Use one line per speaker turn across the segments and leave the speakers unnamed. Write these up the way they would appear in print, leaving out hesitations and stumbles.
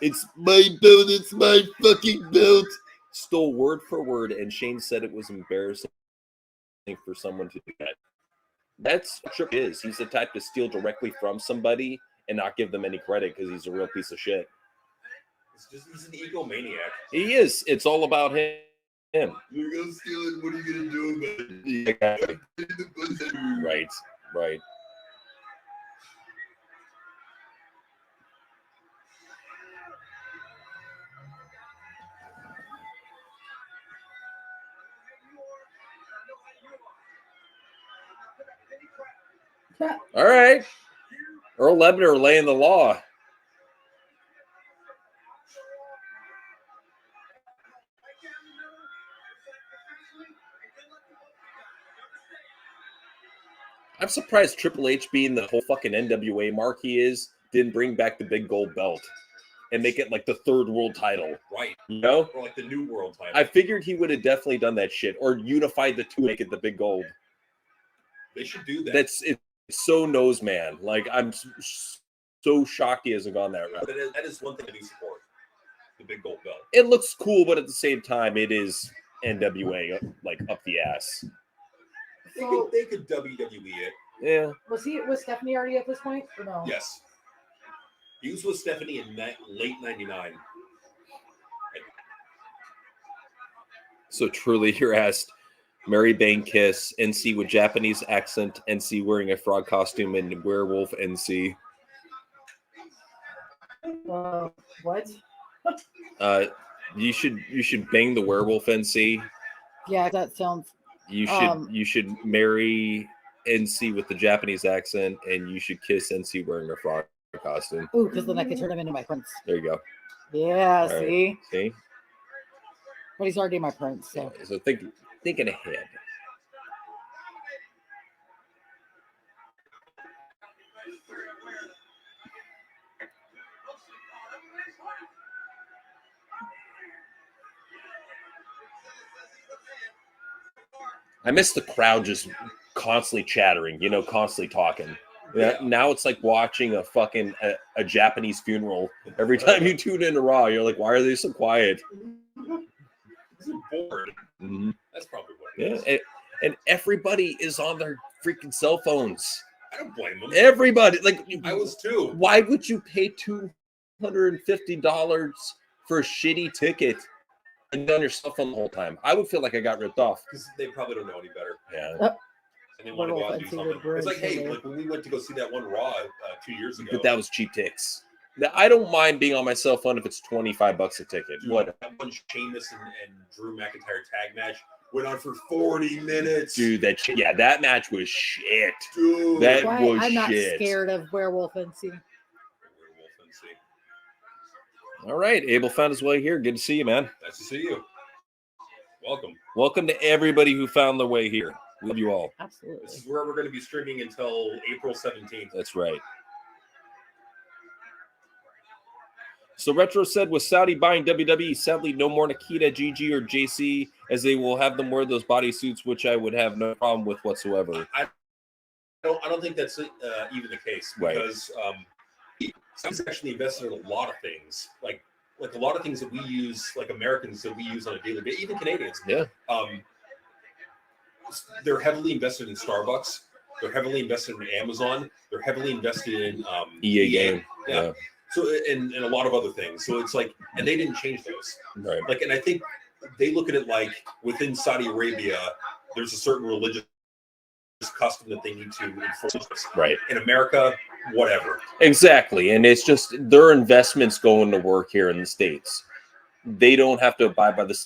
It's my belt. It's my fucking belt. Stole word for word, and Shane said it was embarrassing for someone to do that. That's what Tripp is. He's the type to steal directly from somebody and not give them any credit because he's a real piece of shit.
He's an egomaniac.
He is. It's all about him.
You're gonna steal it. What are you gonna do about it?
Right. All right. Earl Lebner laying the law. I'm surprised Triple H, being the whole fucking NWA mark he is, didn't bring back the big gold belt and make it like the third world title.
Right.
You know?
Or like the new world title.
I figured he would have definitely done that shit or unified the two, make it the big gold.
They should do that.
It's so nose man. Like, I'm so shocked he hasn't gone that route.
But that is one thing I do support. The big gold belt.
It looks cool, but at the same time, it is NWA like up the ass.
They could WWE it.
Yeah.
Was Stephanie already at this point or no?
Yes. He was with Stephanie in late '99.
So truly, you're asked, Mary Bane kiss, NC with Japanese accent, NC wearing a frog costume, and werewolf NC.
What?
You should bang the werewolf NC.
Yeah, that sounds.
You should marry NC with the Japanese accent, and you should kiss NC wearing a frog costume.
Ooh, because then I could turn him into my prince.
There you go.
Yeah,
All
see?
right. See?
But he's already my prince, so.
Yeah, so thinking ahead. I miss the crowd just constantly chattering, constantly talking. Yeah. Now it's like watching a fucking a Japanese funeral. Every time you tune into Raw, you're like, why are they so quiet?
They're bored.
Mm-hmm.
That's probably what it is.
And everybody is on their freaking cell phones.
I don't blame them.
Everybody,
I was too.
Why would you pay $250 for a shitty ticket and be on your cell phone the whole time? I would feel like I got ripped off.
Because they probably don't know any better.
Yeah.
And they want to go out and do something. It's like, hey, like when we went to go see that one Raw 2 years ago.
But that was cheap tickets. Now, I don't mind being on my cell phone if it's $25 a ticket.
Dude,
what?
That one Sheamus and Drew McIntyre tag match went on for 40 minutes.
Dude, that match was shit.
Dude.
I'm not scared of Werewolf NC.
All right, Abel found his way here. Good to see you, man.
Nice to see you. Welcome.
Welcome to everybody who found their way here. We love you all.
Absolutely.
This is where we're going to be streaming until April 17th.
That's right. So Retro said, with Saudi buying WWE, sadly no more Nikita, GG, or JC, as they will have them wear those bodysuits, which I would have no problem with whatsoever.
I don't think that's even the case, because Saudi's actually invested in a lot of things, like a lot of things that we use, like Americans that we use on a daily basis, even Canadians.
Yeah.
They're heavily invested in Starbucks. They're heavily invested in Amazon. They're heavily invested in
EA game.
Yeah. So and a lot of other things. So it's like, and they didn't change those.
Right.
Like, and I think they look at it like within Saudi Arabia, there's a certain religious custom that they need to enforce.
Right.
In America, whatever.
Exactly. And it's just their investments going to work here in the States. They don't have to abide by the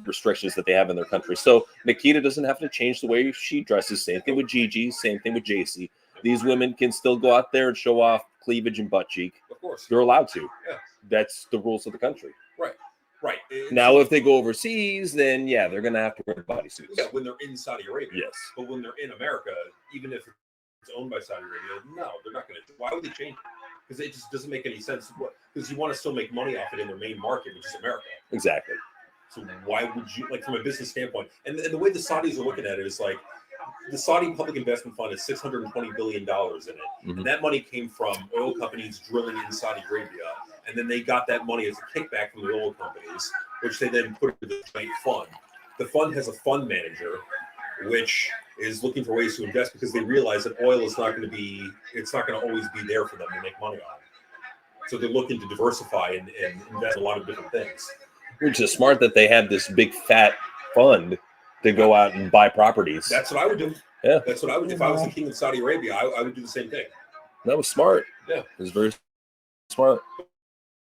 restrictions that they have in their country. So Nikita doesn't have to change the way she dresses. Same thing with Gigi. Same thing with JC. These women can still go out there and show off cleavage and butt cheek.
Of course.
They're allowed to.
Yeah.
That's the rules of the country.
Right. Right.
Now, if they go overseas, then yeah, they're going to have to wear bodysuits.
Yeah, when they're in Saudi Arabia.
Yes.
But when they're in America, even if it's owned by Saudi Arabia, no, they're not going to. Why would they change it? Because it just doesn't make any sense. Because you want to still make money off it in their main market, which is America.
Exactly.
So why would you, like, from a business standpoint, and the way the Saudis are looking at it is like, the Saudi Public Investment Fund is $620 billion in it.
Mm-hmm.
And that money came from oil companies drilling in Saudi Arabia. And then they got that money as a kickback from the oil companies, which they then put into the giant fund. The fund has a fund manager, which is looking for ways to invest because they realize that oil is not going to always be there for them to make money on. So they're looking to diversify and invest in a lot of different things.
Which is smart that they have this big fat fund to go out and buy properties.
That's what I would do.
Yeah.
That's what I would. If I was the king of Saudi Arabia, I would do the same thing.
That was smart.
Yeah.
It was very smart.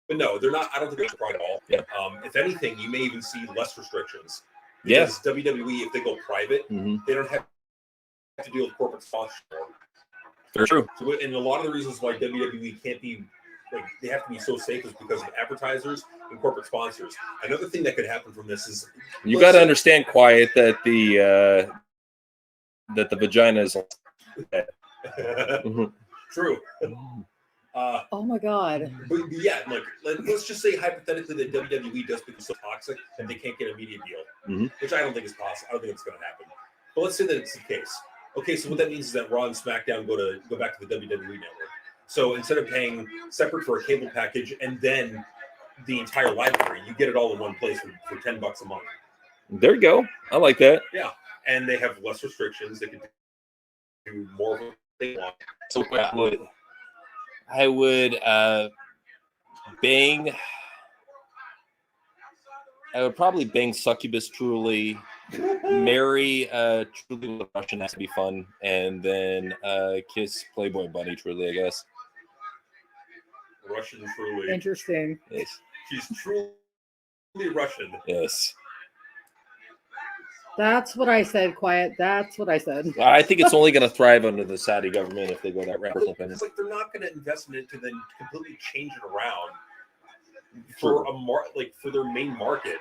But no, they're not. I don't think they're private at all.
Yeah.
If anything, you may even see less restrictions.
Yes.
Because WWE, if they go private,
Mm-hmm.
they don't have to deal with corporate sponsorship.
Very true.
So, and a lot of the reasons why WWE can't be, like, they have to be so safe is because of advertisers and corporate sponsors. Another thing that could happen from this is
You got to understand, Quiet, that the vagina is. Mm-hmm.
True.
Oh my God.
But yeah, like let's just say hypothetically that WWE does become so toxic that they can't get a media deal,
Mm-hmm.
which I don't think is possible. I don't think it's going to happen. But let's say that it's the case. Okay, so what that means is that Raw and SmackDown go back to the WWE network. So instead of paying separate for a cable package and then the entire library, you get it all in one place for $10 a month.
There you go. I like that.
Yeah, and they have less restrictions. They can do more of what they want.
So I would bang. I would probably bang Succubus Truly, marry Truly with Russian, has to be fun, and then kiss Playboy Bunny Truly, I guess.
Russian Truly.
Interesting.
Yes.
She's truly Russian.
Yes.
That's what I said, Quiet. That's what I said.
I think it's only going to thrive under the Saudi government if they go that route.
It's like they're not going to invest in it to then completely change it around for for their main market.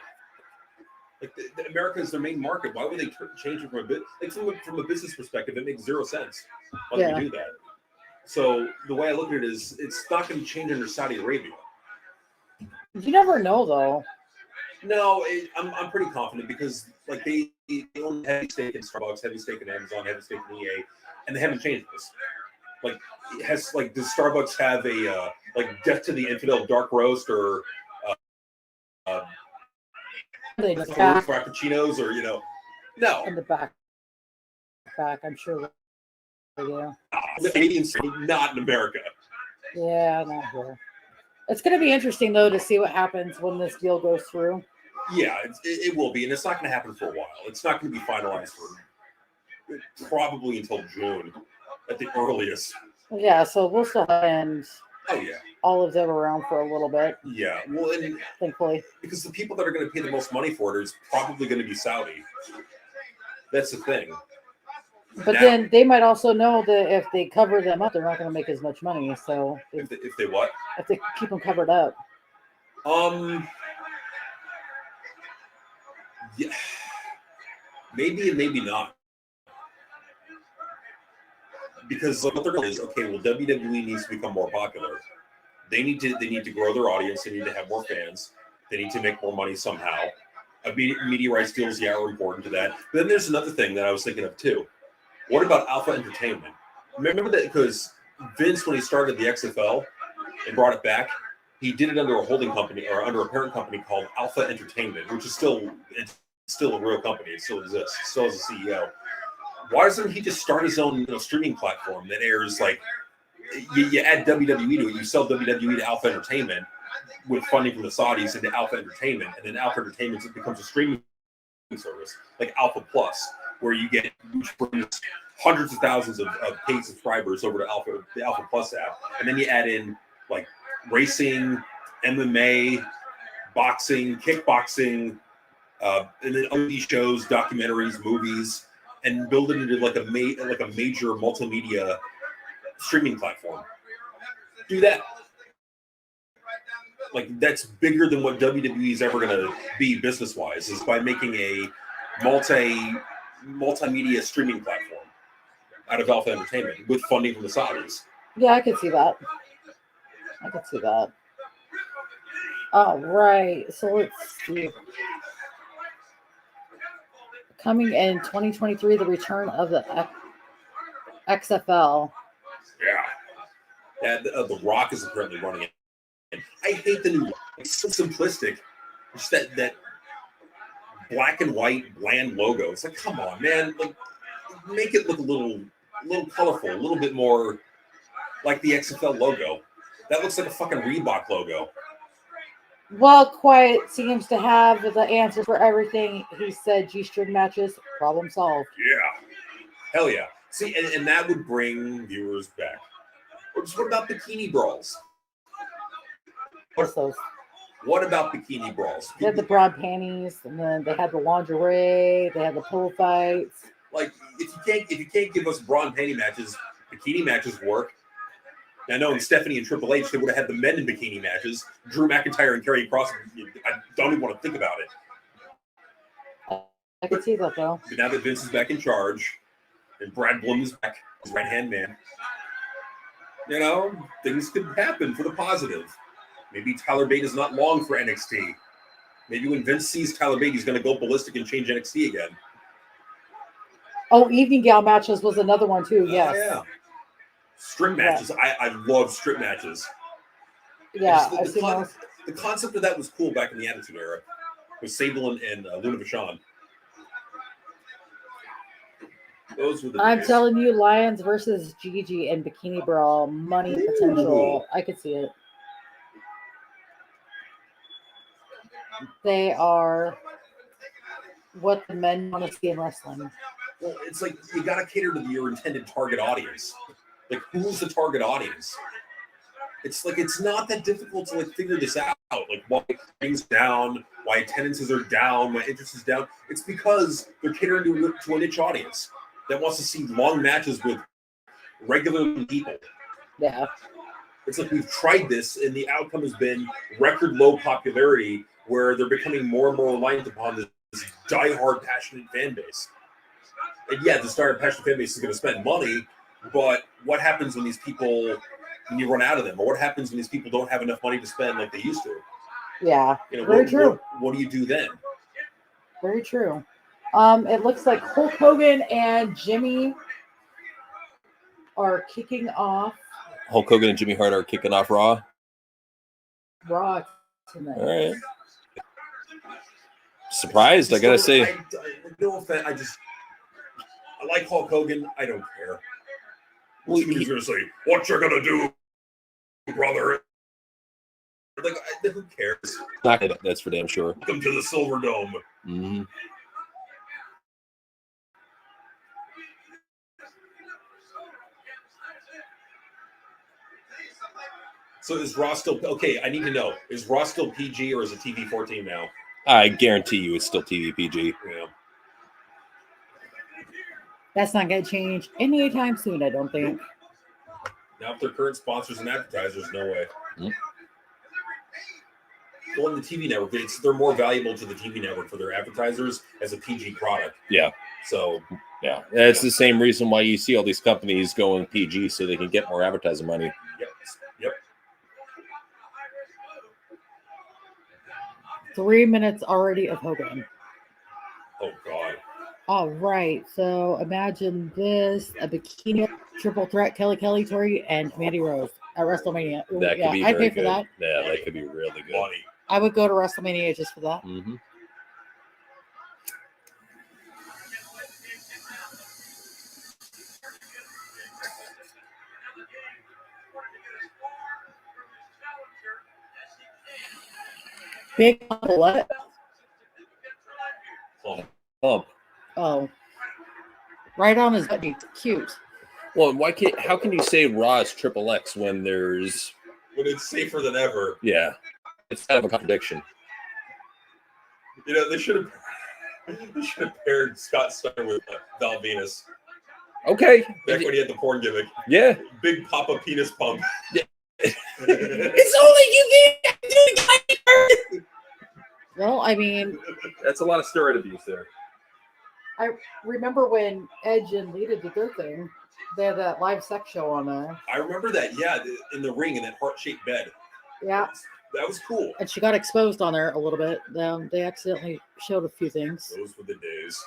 Like America is their main market. Why would they change it from a bit? Like from a business perspective, it makes zero sense. Why would they do that? So the way I look at it is, it's not going to change under Saudi Arabia.
You never know, though.
No, I'm pretty confident because like they own heavy stake in Starbucks, heavy stake in Amazon, heavy stake in EA, and they haven't changed this. Like, does Starbucks have a like Death to the Infidel dark roast or frappuccinos or no?
In the back, I'm sure. Yeah.
The Canadians, not in America.
Yeah, not here. It's going to be interesting though to see what happens when this deal goes through.
Yeah, it will be, and it's not going to happen for a while. It's not going to be finalized for probably until June at the earliest.
Yeah, so we'll still have
Oh yeah,
all of them around for a little bit.
Yeah, well, and
thankfully,
because the people that are going to pay the most money for it is probably going to be Saudi. That's the thing.
But then they might also know that if they cover them up, they're not going to make as much money. So
if they what?
If they keep them covered up.
Yeah, maybe and maybe not. Because what they're going to is, okay, well, WWE needs to become more popular. They need to grow their audience. They need to have more fans. They need to make more money somehow. Media rights deals, are important to that. But then there's another thing that I was thinking of too. What about Alpha Entertainment? Remember that because Vince, when he started the XFL and brought it back, he did it under a holding company or under a parent company called Alpha Entertainment, which is still a real company. It still exists. It still has a CEO. Why doesn't he just start his own streaming platform that airs like you add WWE to it, you sell WWE to Alpha Entertainment with funding from the Saudis into Alpha Entertainment, and then Alpha Entertainment becomes a streaming service like Alpha Plus, where you get hundreds of thousands of paid subscribers over to the Alpha Plus app, and then you add in like racing, MMA, boxing, kickboxing, and then other shows, documentaries, movies, and build it into like a major multimedia streaming platform. Do that. Like that's bigger than what WWE is ever going to be business-wise, is by making a multimedia streaming platform out of Alpha Entertainment with funding from the Saudis.
Yeah, I could see that. All right, so let's see. Coming in 2023, the return of the XFL.
Yeah. The Rock is apparently running it. And I hate the new. It's so simplistic. Just that black and white bland logo. It's like, come on, man. Like, make it look a little colorful, a little bit more like the XFL logo. That looks like a fucking Reebok logo.
Well, Quiet seems to have the answer for everything. He said G-string matches, problem solved.
Yeah. Hell yeah. See, and that would bring viewers back. Or just what about bikini brawls?
What's those?
What about bikini brawls?
They had the broad panties, and then they had the lingerie, they had the pole fights.
Like, if you can't give us bra and panty matches, bikini matches work. Now, knowing Stephanie and Triple H, they would have had the men in bikini matches. Drew McIntyre and Karrion Kross, I don't even want to think about it.
I could see that, though.
But now that Vince is back in charge, and Brad Bloom is back, his right-hand man, you know, things could happen for the positive. Maybe Tyler Bate is not long for NXT. Maybe when Vince sees Tyler Bate, he's going to go ballistic and change NXT again.
Oh, evening gal matches was another one, too, yes.
Yeah. Strip matches. Yeah. I love strip matches.
Yeah,
the concept of that was cool back in the Attitude Era with Sable and Luna Vachon. Those were the
I'm
days.
telling you, Lions versus Gigi and Bikini Brawl, money potential. I could see it. They are what the men want to see in wrestling.
Well, it's like you got to cater to your intended target audience. Like, who's the target audience? It's like it's not that difficult to like figure this out. Like, why things down, why attendances are down, why interest is down. It's because they're catering to a niche audience that wants to see long matches with regular people.
Yeah.
It's like we've tried this, and the outcome has been record low popularity, where they're becoming more and more reliant upon this diehard, passionate fan base. And yeah, the diehard, passionate fan base is going to spend money, but what happens when these people, when you run out of them, or what happens when these people don't have enough money to spend like they used to?
Yeah,
you know,
very true.
What do you do then?
Very true. It looks like Hulk Hogan and Jimmy are kicking off.
Hulk Hogan and Jimmy Hart are kicking off Raw.
Raw tonight.
All right. Surprised, I gotta say.
No offense, I like Hulk Hogan. I don't care.
Well,
he's gonna say, "What you gonna do, brother?" Like, who cares?
That's for damn sure.
Welcome to the Silver Dome.
Mm-hmm.
So is Raw still okay? I need to know: is Raw still PG or is it TV-14 now?
I guarantee you, it's still TV PG.
Yeah.
That's not going to change anytime soon, I don't think.
Now, if they're current sponsors and advertisers, no way.
Mm-hmm.
Well, in the TV network, they're more valuable to the TV network for their advertisers as a PG product.
Yeah.
So,
yeah, that's the same reason why you see all these companies going PG so they can get more advertising money.
Yep.
3 minutes already of Hogan.
Oh, God.
All right. So imagine this: a bikini triple threat, Kelly, Tori, and Mandy Rose at WrestleMania.
That could be
I'd
very
pay for
good.
that.
Yeah, that could be really good.
Money.
I would go to WrestleMania just for that.
Mm-hmm.
Big what? Oh. Right on his butt. Cute.
Well, how can you say Raw is Triple X when it's
safer than ever?
Yeah. It's kind of a contradiction.
You know, they should have paired Scott Steiner with Val Venus.
Okay.
Back when he had the porn gimmick.
Yeah.
Big Papa Penis Pump.
Yeah. It's only you can.
Well, I mean,
that's a lot of steroid abuse there.
I remember when Edge and Lita did their thing. They had that live sex show on there.
I remember that, yeah, in the ring in that heart-shaped bed.
Yeah.
That was cool.
And she got exposed on there a little bit. They accidentally showed a few things.
Those were the days.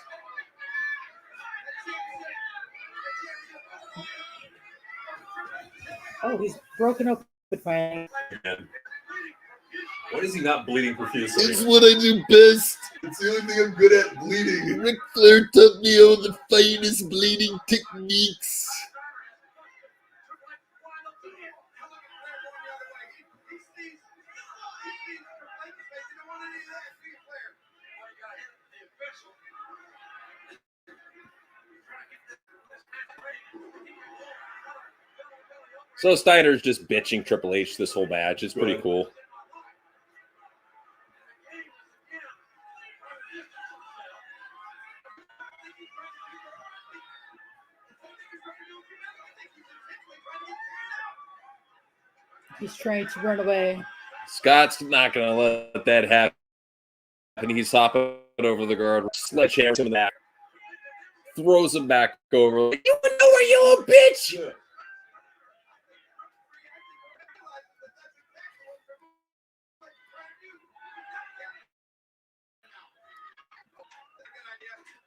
Oh, he's broken open finally.
Man. What is he not bleeding profusely?
It's what I do best.
It's the only thing I'm good at, bleeding.
Ric Flair taught me all the finest bleeding techniques.
So Steiner's just bitching Triple H this whole match. It's pretty cool.
He's trying to run away.
Scott's not going to let that happen. He's hopping over the guard, sledgehammer him in the back, throws him back over. Like, you know where you little bitch?
Yeah.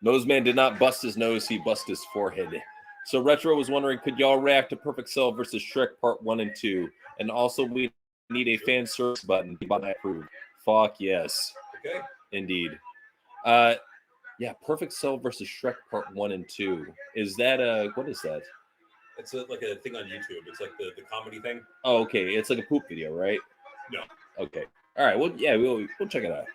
Noseman did not bust his nose, he busted his forehead. So Retro was wondering, could y'all react to Perfect Cell versus Shrek Part 1 and 2? And also, we need a fan service button. By approved. Fuck yes.
Okay.
Indeed. Yeah, Perfect Cell versus Shrek Part 1 and 2. Is that what is that?
It's like a thing on YouTube. It's like the comedy thing.
Oh, okay. It's like a poop video, right?
No.
Okay. All right. Well, yeah, we'll check it out.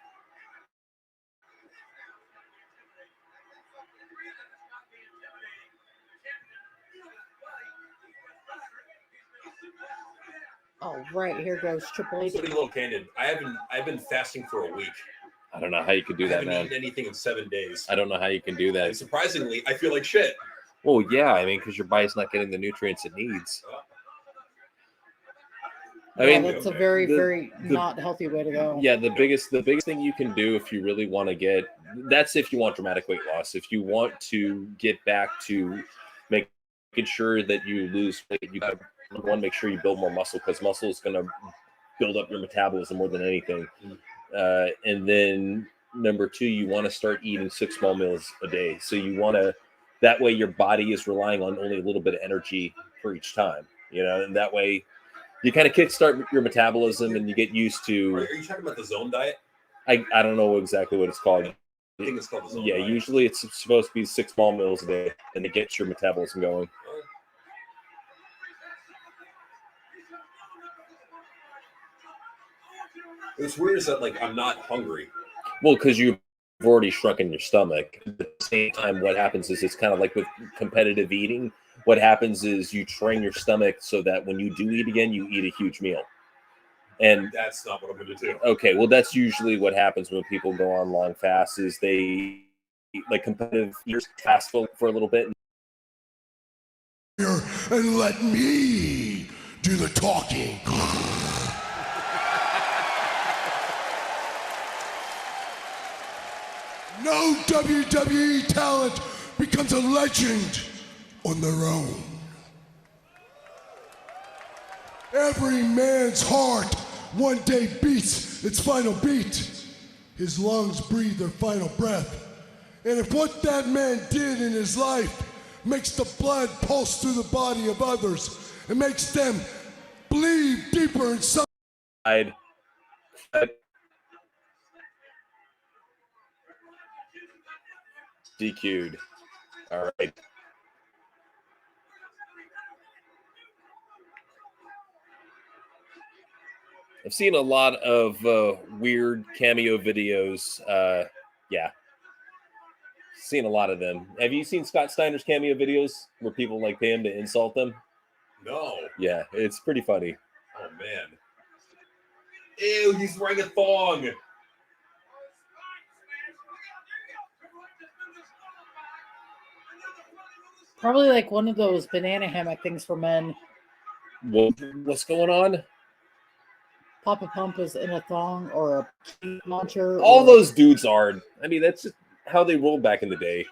Oh, right. Here goes Triple H.
To be a little candid, I've been fasting for a week.
I don't know how you could do
I
that,
haven't
man.
eaten anything in 7 days.
I don't know how you can do
And
that.
surprisingly, I feel like shit.
Well, yeah, I mean, because your body's not getting the nutrients it needs. I
Yeah,
mean,
that's a very,
the-
very not healthy way to go.
yeah, the biggest thing you can do if you really want to that's if you want dramatic weight loss. If you want to get back to making sure that you lose weight, you got to make sure you build more muscle, because muscle is going to build up your metabolism more than anything. And then number 2, you want to start eating 6 small meals a day. So you want to, that way your body is relying on only a little bit of energy for each time, and that way you kind of kickstart your metabolism and you get used to.
Are you talking about the zone diet?
I don't know exactly what it's called.
I think it's called the zone
Yeah,
diet.
usually it's supposed to be 6 small meals a day, and it gets your metabolism going.
What's weird is that I'm not hungry.
Well, because you've already shrunken your stomach. At the same time, what happens is it's kind of like with competitive eating. What happens is you train your stomach so that when you do eat again, you eat a huge meal. And
That's not what I'm going to do.
okay, well, that's usually what happens when people go on long fasts is they like competitive eaters fast for a little bit.
And let me do the talking. No WWE talent becomes a legend on their own. Every man's heart one day beats its final beat. His lungs breathe their final breath. And if what that man did in his life makes the blood pulse through the body of others, it makes them bleed deeper inside.
DQ'd. All right. I've seen a lot of weird cameo videos. Yeah. Seen a lot of them. Have you seen Scott Steiner's cameo videos where people pay him to insult them?
No.
Yeah, it's pretty funny.
Oh, man. Ew, he's wearing a thong.
Probably like one of those banana hammock things for men.
What's going on?
Papa Pump is in a thong or a key launcher.
All
or
those dudes are. I mean, that's just how they rolled back in the day.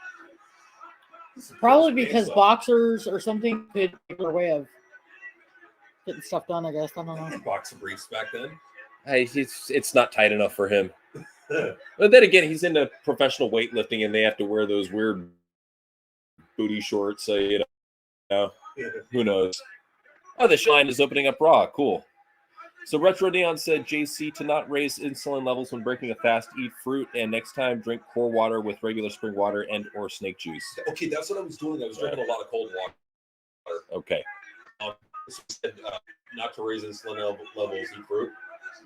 probably because boxers or something could get their way of getting stuff done. I guess I don't know.
Boxer briefs back then.
It's not tight enough for him. But then again, he's into professional weightlifting, and they have to wear those weird booty shorts. So who knows? Oh, the line is opening up raw. Cool. So Retro Neon said, JC, to not raise insulin levels when breaking a fast, eat fruit, and next time drink core water with regular spring water and or snake juice.
Okay, that's what I was doing. I was drinking a lot of cold water.
Okay.
Said, not to raise insulin levels, eat fruit.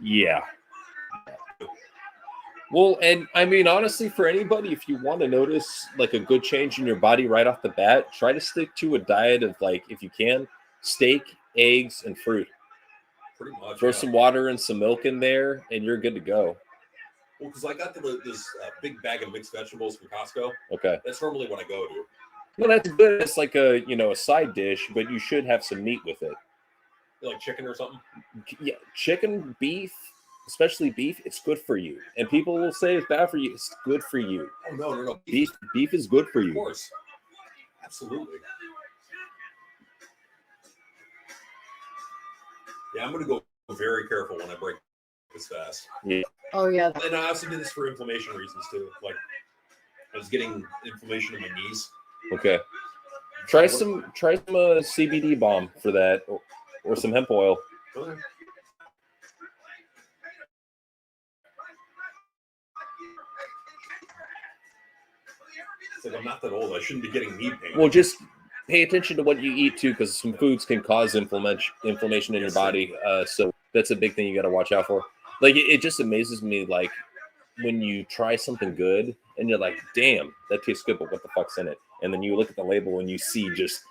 Yeah. Well, and I mean, honestly, for anybody, if you want to notice like a good change in your body right off the bat, try to stick to a diet of like, if you can, steak, eggs, and fruit.
Pretty much.
Throw some water and some milk in there, and you're good to go.
Well, because I got this big bag of mixed vegetables from Costco.
Okay.
That's normally what I go to.
Well, that's good. It's like a a side dish, but you should have some meat with it.
Like chicken or something?
Yeah, chicken, beef, especially beef, it's good for you. And people will say it's bad for you. It's good for you.
Oh, no.
Beef is good for you.
Of course. Absolutely. Yeah, I'm going to go very careful when I break this fast.
Yeah.
Oh yeah.
And I also did this for inflammation reasons too. Like I was getting inflammation in my knees.
Okay. Try some CBD balm for that, or some hemp oil.
Okay. It's like I'm not that old. I shouldn't be getting knee pain.
Well, just pay attention to what you eat too, because some foods can cause inflammation in your body. So that's a big thing you got to watch out for. Like it just amazes me, like when you try something good and you're like, "Damn, that tastes good," but what the fuck's in it? And then you look at the label and you see just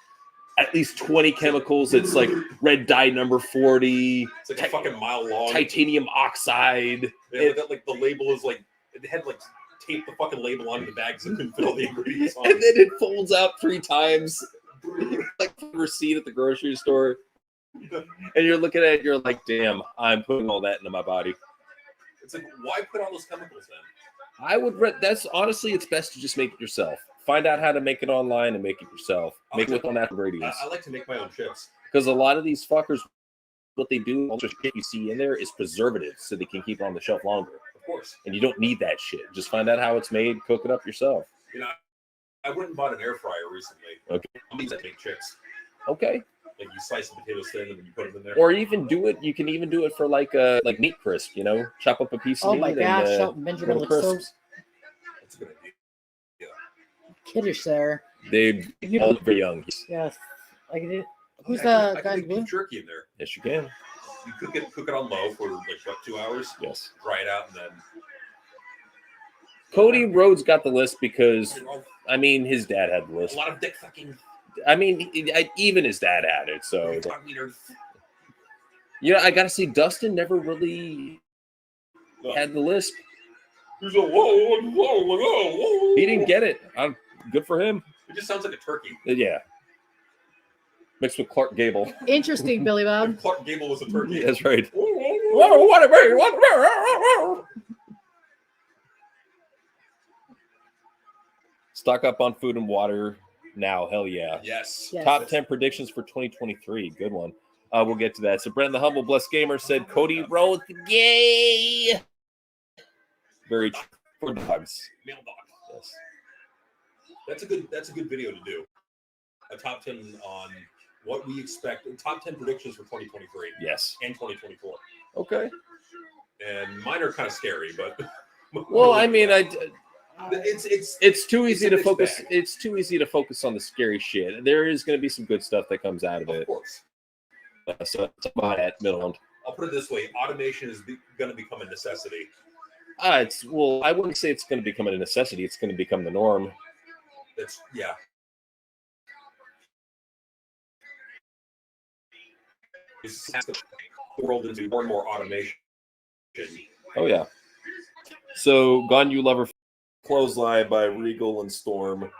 at least 20 chemicals. It's like red dye number 40.
It's like a fucking mile long.
Titanium oxide.
Yeah, like the label is like it had like tape the fucking label onto the bags and then fill the ingredients on.
And then it folds out 3 times, like the receipt at the grocery store. And you're looking at it, you're like, damn, I'm putting all that into my body.
It's like, why put all those chemicals in?
I would that's honestly, it's best to just make it yourself. Find out how to make it online and make it yourself. Make it with all natural ingredients.
I like to make my own chips.
Because a lot of these fuckers, what they do, all the shit you see in there is preservatives so they can keep it on the shelf longer.
Of course.
And you don't need that shit. Just find out how it's made, cook it up yourself.
You know, I went and bought an air fryer recently.
Okay.
I'm using that to make chips.
Okay.
Like you slice the potatoes thin and then you put them in there.
Or even do it. You can even do it for like meat crisp. Chop up a piece of
Oh
meat.
my gosh,
and,
Shelton Benjamin
little
looks so
crisps.
That's a good idea.
kiddish there.
They all look very young.
Yes. Like it. Who's
I
the
can
guy in
make
blue?
beef jerky in there.
Yes, you can.
You cook it on low for like what, 2 hours.
Yes.
Dry it out and then.
Cody Rhodes got the list because, I mean, his dad had the
A
list.
lot of dick fucking.
I mean, even his dad had it. So,
Dog meter.
I got to see, Dustin never really had the list.
He's a whoa.
He didn't get it. Good for him.
It just sounds like a turkey.
Yeah. Mixed with Clark Gable.
Interesting, Billy Bob.
If Clark Gable was a turkey.
That's right. Stock up on food and water now. Hell yeah.
Yes.
Yes.
Top 10 predictions for 2023. Good one. We'll get to that. So Brent the Humble Blessed Gamer said Cody Rhodes gay. Very true. For dogs.
Male dog.
Yes.
That's a good video to do. A top 10 on what we expect. Top 10 predictions for 2023
Yes.
and 2024.
Okay.
And mine are kind of scary, but
Well, I mean,
it's
too easy
a
to
mixed
focus.
bag.
It's too easy to focus on the scary shit. There is going to be some good stuff that comes out of
of
it.
course.
So it's about that middle.
I'll put it this way: automation is going to become a necessity.
I wouldn't say it's going to become a necessity. It's going to become the norm.
That's yeah. It's the world into more and more automation.
Oh yeah. So, Gone You Lover, Clothesline by Regal and Storm.